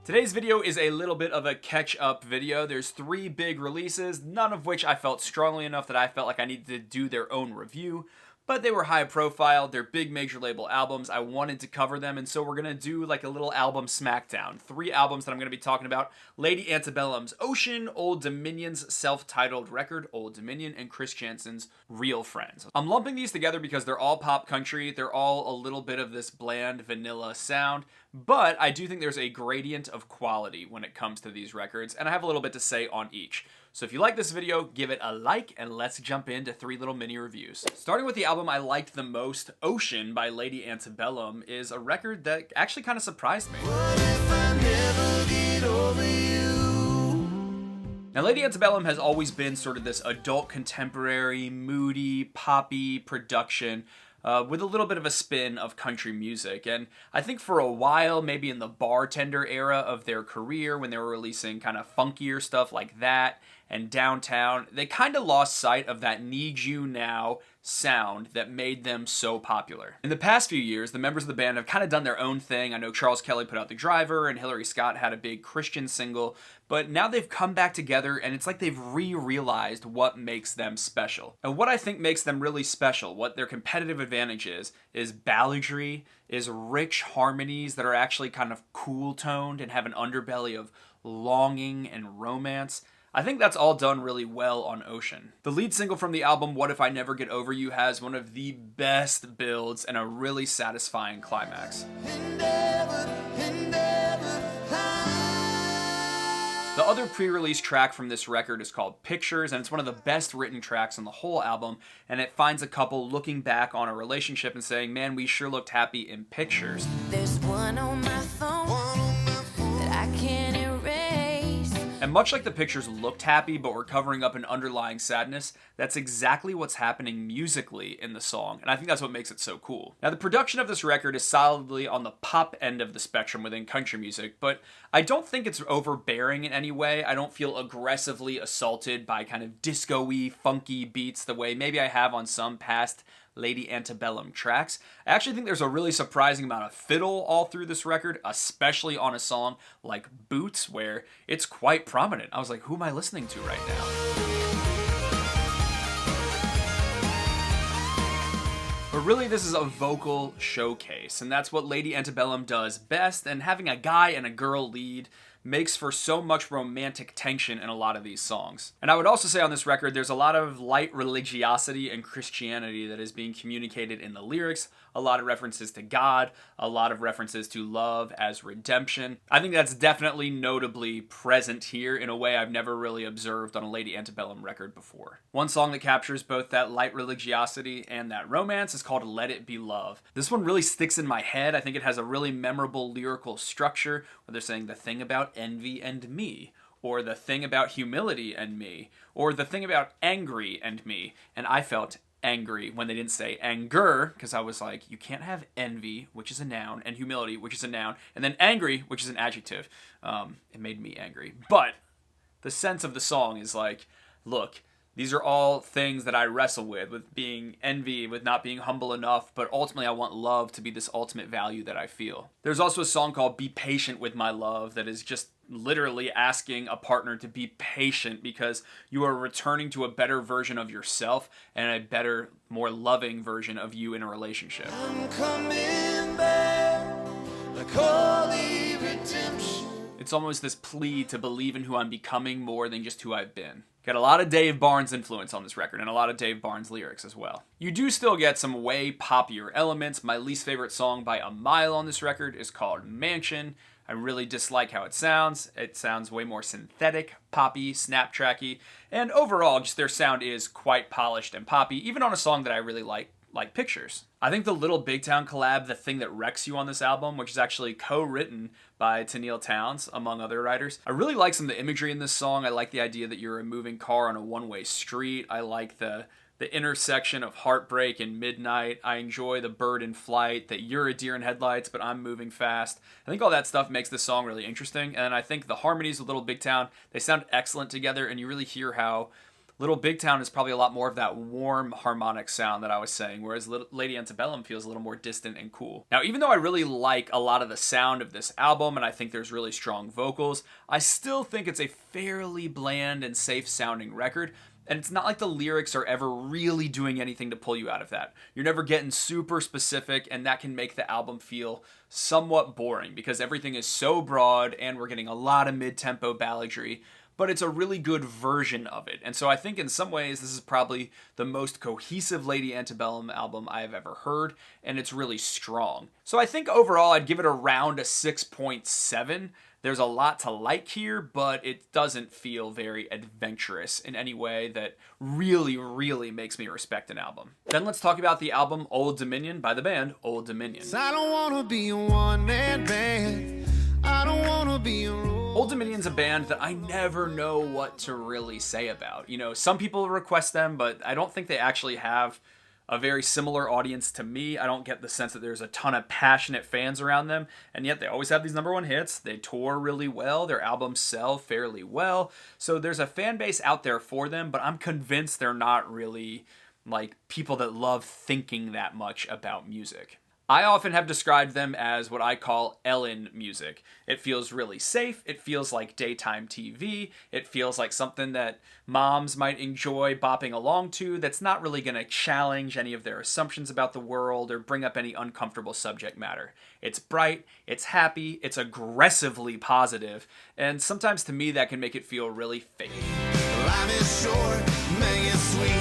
Today's video is a little bit of a catch-up video. There's 3 big releases, none of which I felt strongly enough that I felt like I needed to do their own review, but they were high profile, they're big major label albums, I wanted to cover them, and so we're gonna do like a little album smackdown. 3 albums that I'm gonna be talking about: Lady Antebellum's Ocean, Old Dominion's self-titled record, Old Dominion, and Chris Janson's Real Friends. I'm lumping these together because they're all pop country, they're all a little bit of this bland vanilla sound, but I do think there's a gradient of quality when it comes to these records, and I have a little bit to say on each. So if you like this video, give it a like, and let's jump into 3 little mini reviews. Starting with the album I liked the most, Ocean by Lady Antebellum, is a record that actually kind of surprised me. What if I never get over you? Now, Lady Antebellum has always been sort of this adult contemporary, moody, poppy production with a little bit of a spin of country music. And I think for a while, maybe in the bartender era of their career, when they were releasing kind of funkier stuff like that and Downtown, they kind of lost sight of that Need You Now sound that made them so popular. In the past few years, the members of the band have kind of done their own thing. I know Charles Kelly put out The Driver and Hillary Scott had a big Christian single, but now they've come back together and it's like they've re-realized what makes them special. And what I think makes them really special, what their competitive advantage is balladry, is rich harmonies that are actually kind of cool toned and have an underbelly of longing and romance. I think that's all done really well on Ocean. The lead single from the album, What If I Never Get Over You, has one of the best builds and a really satisfying climax. The other pre-release track from this record is called Pictures, and it's one of the best written tracks on the whole album, and it finds a couple looking back on a relationship and saying, man, we sure looked happy in pictures. There's one on my phone that I can't erase. And much like the pictures looked happy but were covering up an underlying sadness, that's exactly what's happening musically in the song, and I think that's what makes it so cool. Now, the production of this record is solidly on the pop end of the spectrum within country music, but I don't think it's overbearing in any way. I don't feel aggressively assaulted by kind of disco-y, funky beats the way maybe I have on some past Lady Antebellum tracks. I actually think there's a really surprising amount of fiddle all through this record, especially on a song like Boots, where it's quite prominent. I was like, who am I listening to right now? But really, this is a vocal showcase, and that's what Lady Antebellum does best, and having a guy and a girl lead makes for so much romantic tension in a lot of these songs. And I would also say on this record, there's a lot of light religiosity and Christianity that is being communicated in the lyrics, a lot of references to God, a lot of references to love as redemption. I think that's definitely notably present here in a way I've never really observed on a Lady Antebellum record before. One song that captures both that light religiosity and that romance is called Let It Be Love. This one really sticks in my head. I think it has a really memorable lyrical structure where they're saying the thing about envy and me, or the thing about humility and me, or the thing about angry and me. And I felt angry when they didn't say anger, because I was like, you can't have envy, which is a noun, and humility, which is a noun, and then angry, which is an adjective. It made me angry. But the sense of the song is like, look, these are all things that I wrestle with being envy, with not being humble enough, but ultimately I want love to be this ultimate value that I feel. There's also a song called Be Patient With My Love that is just literally asking a partner to be patient because you are returning to a better version of yourself and a better, more loving version of you in a relationship. I'm coming back like holy redemption. It's almost this plea to believe in who I'm becoming more than just who I've been. Got a lot of Dave Barnes influence on this record and a lot of Dave Barnes lyrics as well. You do still get some way poppier elements. My least favorite song by a mile on this record is called Mansion. I really dislike how it sounds. It sounds way more synthetic, poppy, snap-tracky, and overall just their sound is quite polished and poppy, even on a song that I really like Pictures. I think the Little Big Town collab, The Thing That Wrecks You on this album, which is actually co-written by Tenille Townes, among other writers. I really like some of the imagery in this song. I like the idea that you're a moving car on a one-way street. I like the intersection of heartbreak and midnight. I enjoy the bird in flight, that you're a deer in headlights, but I'm moving fast. I think all that stuff makes this song really interesting, and I think the harmonies with Little Big Town, they sound excellent together, and you really hear how Little Big Town is probably a lot more of that warm harmonic sound that I was saying, whereas Lady Antebellum feels a little more distant and cool. Now, even though I really like a lot of the sound of this album and I think there's really strong vocals, I still think it's a fairly bland and safe sounding record. And it's not like the lyrics are ever really doing anything to pull you out of that. You're never getting super specific, and that can make the album feel somewhat boring because everything is so broad and we're getting a lot of mid-tempo balladry, but it's a really good version of it. And so I think in some ways this is probably the most cohesive Lady Antebellum album I have ever heard, and it's really strong. So I think overall I'd give it around a 6.7. There's a lot to like here, but it doesn't feel very adventurous in any way that really, really makes me respect an album. Then let's talk about the album Old Dominion by the band Old Dominion. I don't wanna be a one-man band. I don't wanna be a Old Dominion's a band that I never know what to really say about. You know, some people request them, but I don't think they actually have a very similar audience to me. I don't get the sense that there's a ton of passionate fans around them, and yet they always have these #1 hits. They tour really well. Their albums sell fairly well. So there's a fan base out there for them, but I'm convinced they're not really like people that love thinking that much about music. I often have described them as what I call Ellen music. It feels really safe, it feels like daytime TV, it feels like something that moms might enjoy bopping along to that's not really going to challenge any of their assumptions about the world or bring up any uncomfortable subject matter. It's bright, it's happy, it's aggressively positive, and sometimes to me that can make it feel really fake. life is short, make it sweet.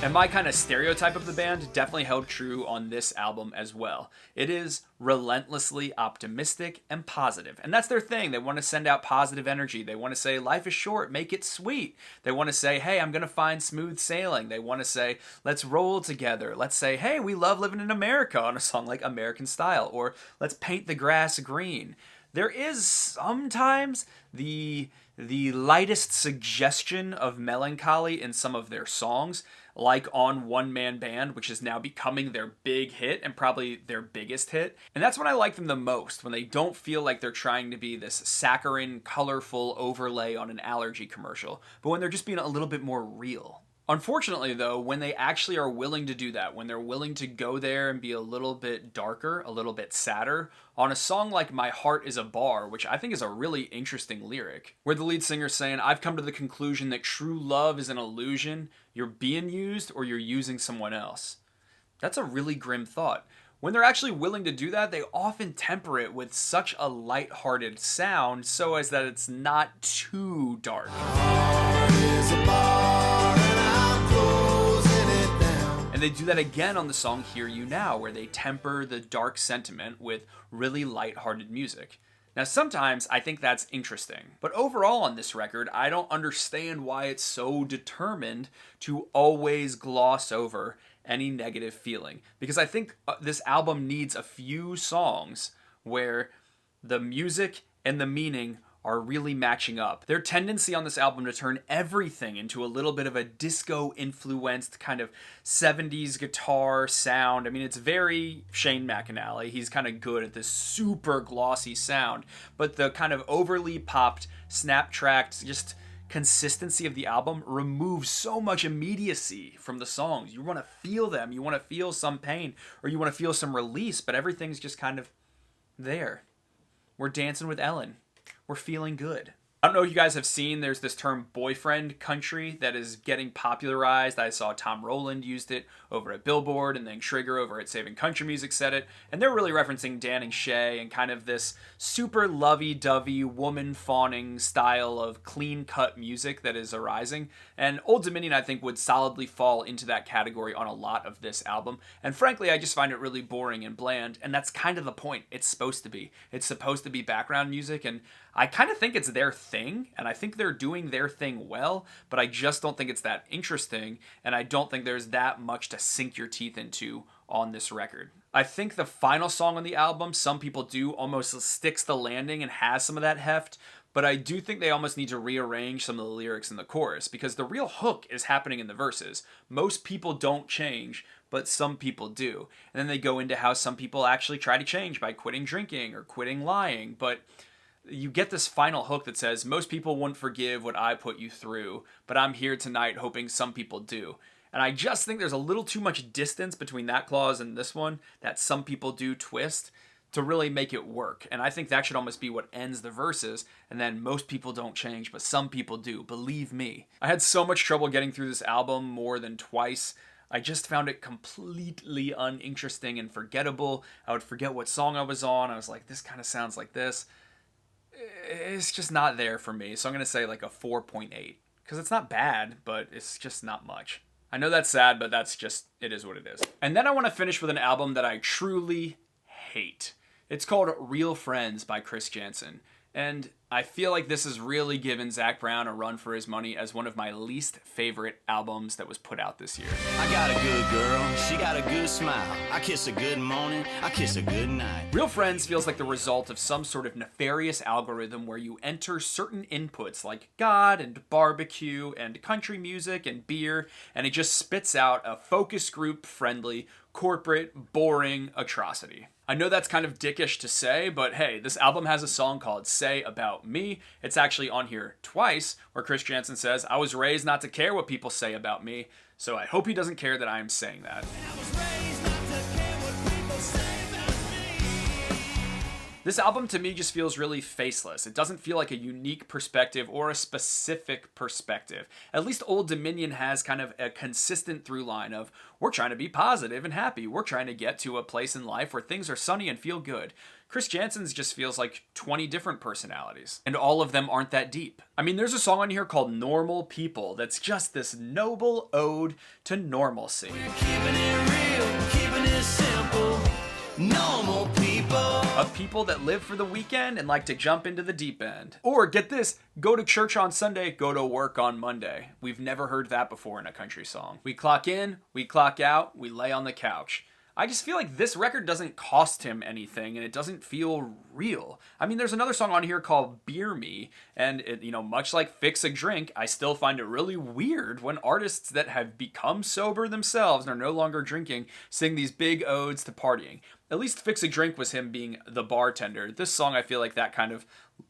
And my kind of stereotype of the band definitely held true on this album as well. It is relentlessly optimistic and positive. And that's their thing. They want to send out positive energy. They want to say, life is short, make it sweet. They want to say, hey, I'm going to find smooth sailing. They want to say, let's roll together. Let's say, hey, we love living in America on a song like American Style. Or let's paint the grass green. There is sometimes the lightest suggestion of melancholy in some of their songs, like on One Man Band, which is now becoming their big hit and probably their biggest hit. And that's when I like them the most, when they don't feel like they're trying to be this saccharine, colorful overlay on an allergy commercial, but when they're just being a little bit more real. Unfortunately, though, when they actually are willing to do that, when they're willing to go there and be a little bit darker, a little bit sadder, on a song like My Heart is a Bar, which I think is a really interesting lyric, where the lead singer's saying, I've come to the conclusion that true love is an illusion, you're being used or you're using someone else. That's a really grim thought. When they're actually willing to do that, they often temper it with such a lighthearted sound so as that it's not too dark. And they do that again on the song Hear You Now, where they temper the dark sentiment with really lighthearted music. Now, sometimes I think that's interesting, but overall on this record, I don't understand why it's so determined to always gloss over any negative feeling. Because I think this album needs a few songs where the music and the meaning are really matching up. Their tendency on this album to turn everything into a little bit of a disco-influenced kind of 70s guitar sound. I mean, it's very Shane McAnally. He's kind of good at this super glossy sound. But the kind of overly popped, snap-tracked, just consistency of the album removes so much immediacy from the songs. You want to feel them. You want to feel some pain, or you want to feel some release, but everything's just kind of there. We're dancing with Ellen. We're feeling good. I don't know if you guys have seen, there's this term boyfriend country that is getting popularized. I saw Tom Rowland used it over at Billboard, and then Trigger over at Saving Country Music said it. And they're really referencing Dan and Shay and kind of this super lovey-dovey, woman-fawning style of clean-cut music that is arising. And Old Dominion, I think, would solidly fall into that category on a lot of this album. And frankly, I just find it really boring and bland, and that's kind of the point. It's supposed to be. It's supposed to be background music, and I kind of think it's their thing, and I think they're doing their thing well, but I just don't think it's that interesting, and I don't think there's that much to sink your teeth into on this record. I think the final song on the album, Some People Do, almost sticks the landing and has some of that heft, but I do think they almost need to rearrange some of the lyrics in the chorus, because the real hook is happening in the verses. Most people don't change, but some people do. And then they go into how some people actually try to change by quitting drinking or quitting lying, but you get this final hook that says, most people wouldn't forgive what I put you through, but I'm here tonight hoping some people do. And I just think there's a little too much distance between that clause and this one, that some people do twist, to really make it work. And I think that should almost be what ends the verses, and then most people don't change, but some people do, believe me. I had so much trouble getting through this album more than twice. I just found it completely uninteresting and forgettable. I would forget what song I was on. I was like, this kind of sounds like this. It's just not there for me. So I'm going to say like a 4.8. Because it's not bad, but it's just not much. I know that's sad, but that's just, it is what it is. And then I want to finish with an album that I truly hate. It's called Real Friends by Chris Janson. And I feel like this has really given Zac Brown a run for his money as one of my least favorite albums that was put out this year. I got a good girl, she got a good smile. I kiss her good morning, I kiss her good night. Real Friends feels like the result of some sort of nefarious algorithm where you enter certain inputs like God and barbecue and country music and beer, and it just spits out a focus group friendly, corporate, boring atrocity. I know that's kind of dickish to say, but hey, this album has a song called Say About Me. It's actually on here twice, where Chris Janson says, I was raised not to care what people say about me, so I hope he doesn't care that I am saying that. This album to me just feels really faceless. It doesn't feel like a unique perspective or a specific perspective. At least Old Dominion has kind of a consistent through line of, we're trying to be positive and happy. We're trying to get to a place in life where things are sunny and feel good. Chris Janson's just feels like 20 different personalities, and all of them aren't that deep. I mean, there's a song on here called Normal People that's just this noble ode to normalcy. We're keeping it real, keeping it simple. Normal people. Of people that live for the weekend and like to jump into the deep end. Or, get this, go to church on Sunday, go to work on Monday. We've never heard that before in a country song. We clock in, we clock out, we lay on the couch. I just feel like this record doesn't cost him anything, and it doesn't feel real. I mean, there's another song on here called Beer Me, and it, much like Fix a Drink, I still find it really weird when artists that have become sober themselves and are no longer drinking sing these big odes to partying. At least Fix a Drink was him being the bartender. This song, I feel like that kind of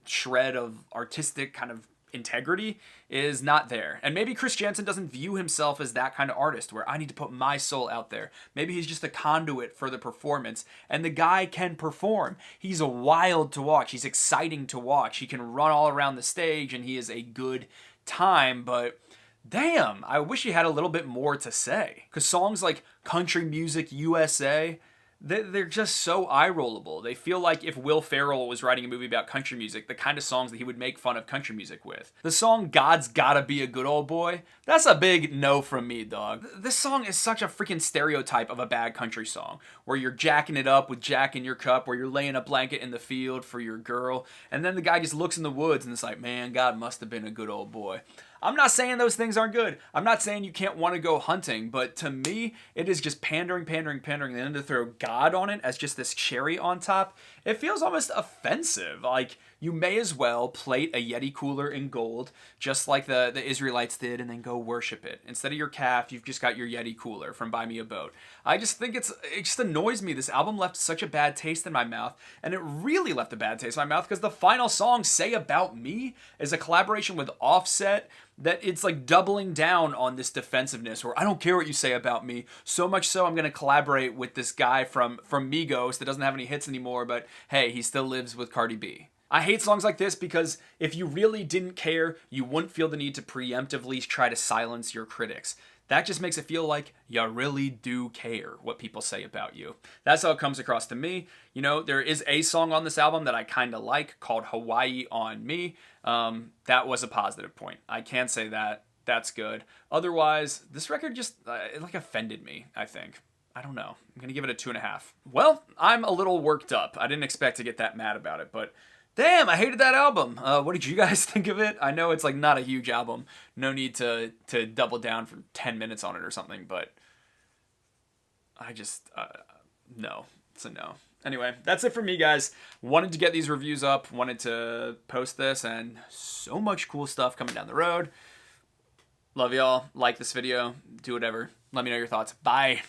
shred of artistic kind of integrity is not there. And maybe Chris Janson doesn't view himself as that kind of artist where I need to put my soul out there. Maybe he's just a conduit for the performance, and the guy can perform. He's wild to watch. He's exciting to watch. He can run all around the stage, and he is a good time, but damn, I wish he had a little bit more to say. Because songs like Country Music USA, they're just so eye-rollable. They feel like if Will Ferrell was writing a movie about country music, the kind of songs that he would make fun of country music with. The song God's Gotta Be a Good Old Boy, that's a big no from me, dog. This song is such a freaking stereotype of a bad country song, where you're jacking it up with Jack in your cup, where you're laying a blanket in the field for your girl, and then the guy just looks in the woods and it's like, man, God must have been a good old boy. I'm not saying those things aren't good. I'm not saying you can't want to go hunting, but to me, it is just pandering, and then to throw God on it as just this cherry on top, it feels almost offensive. Like, you may as well plate a Yeti cooler in gold, just like the Israelites did, and then go worship it. Instead of your calf, you've just got your Yeti cooler from Buy Me a Boat. I just think it just annoys me. This album left such a bad taste in my mouth, and it really left a bad taste in my mouth because the final song, Say About Me, is a collaboration with Offset, that it's like doubling down on this defensiveness where I don't care what you say about me, so much so I'm going to collaborate with this guy from Migos that doesn't have any hits anymore, but hey, he still lives with Cardi B. I hate songs like this because if you really didn't care, you wouldn't feel the need to preemptively try to silence your critics. That just makes it feel like you really do care what people say about you. That's how it comes across to me. There is a song on this album that I kind of like called Hawaii on Me. That was a positive point. I can say that. That's good. Otherwise, this record just it offended me, I think. I don't know. I'm going to give it a 2.5. Well, I'm a little worked up. I didn't expect to get that mad about it, but damn, I hated that album. What did you guys think of it? I know it's like not a huge album. No need to double down for 10 minutes on it or something, but I just, no. It's a no. Anyway, that's it for me, guys. Wanted to get these reviews up, wanted to post this, and so much cool stuff coming down the road. Love y'all. Like this video. Do whatever. Let me know your thoughts. Bye.